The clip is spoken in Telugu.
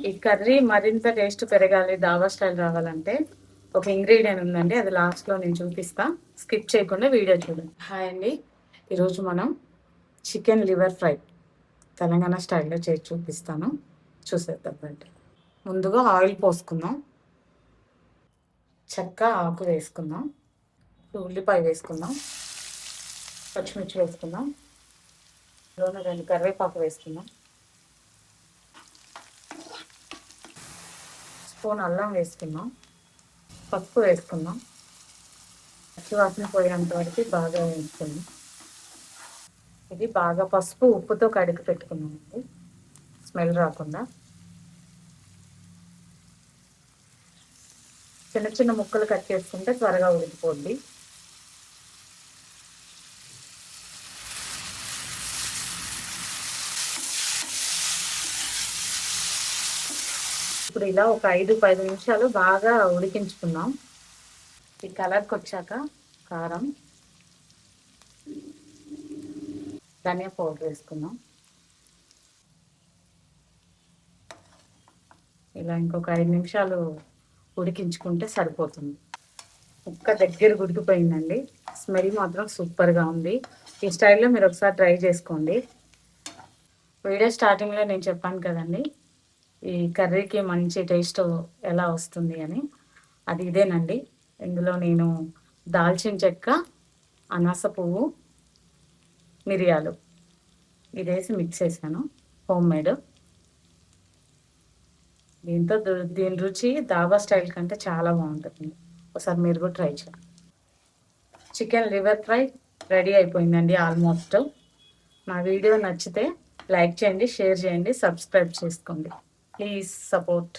ఈ కర్రీ మరింత టేస్ట్ పెరగాలి, డాబా స్టైల్ రావాలంటే ఒక ఇంగ్రీడియంట్ ఉందండి, అది లాస్ట్లో నేను చూపిస్తా. స్కిప్ చేయకుండా వీడియో చూడండి. హాయ్ అండి, ఈరోజు మనం చికెన్ లివర్ ఫ్రై తెలంగాణ స్టైల్లో చేసి చూపిస్తాను, చూసేద్దాం రండి. ముందుగా ఆయిల్ పోసుకుందాం, చెక్క ఆకు వేసుకుందాం, ఉల్లిపాయ వేసుకుందాం, పచ్చిమిర్చి వేసుకుందాం, ఇందులో 2 కరివేపాకు వేసుకుందాం, స్పూన్ అల్లం వేసుకుందాం, పసుపు వేసుకుందాం, పచ్చివాసన పోయేంత వరకు బాగా వేసుకుందాం. ఇది బాగా పసుపు ఉప్పుతో కడిగి పెట్టుకున్నామండి, స్మెల్ రాకుండా. చిన్న చిన్న ముక్కలు కట్ చేసుకుంటే త్వరగా ఉడికిపోద్ది. ఇప్పుడు ఇలా ఒక 5-10 నిమిషాలు బాగా ఉడికించుకుందాం. ఈ కలర్కి వచ్చాక కారం, ధనియా పౌడర్ వేసుకుందాం. ఇలా ఇంకొక 5 నిమిషాలు ఉడికించుకుంటే సరిపోతుంది. ముక్క దగ్గర ఉడికిపోయిందండి, స్మెల్ మాత్రం సూపర్గా ఉంది. ఈ స్టైల్లో మీరు ఒకసారి ట్రై చేసుకోండి. వీడియో స్టార్టింగ్లో నేను చెప్పాను కదండి, ఈ కర్రీకి మంచి టేస్ట్ ఎలా వస్తుంది అని, అది ఇదేనండి. ఇందులో నేను దాల్చిన చెక్క, అనాస పువ్వు, మిరియాలు ఇదేసి మిక్స్ చేశాను, హోమ్ మేడ్. దీని రుచి దాబా స్టైల్ కంటే చాలా బాగుంటుంది. ఒకసారి మీరు కూడా ట్రై చేయండి. చికెన్ లివర్ ఫ్రై రెడీ అయిపోయిందండి ఆల్మోస్ట్. నా వీడియో నచ్చితే లైక్ చేయండి, షేర్ చేయండి, సబ్స్క్రైబ్ చేసుకోండి. Please support.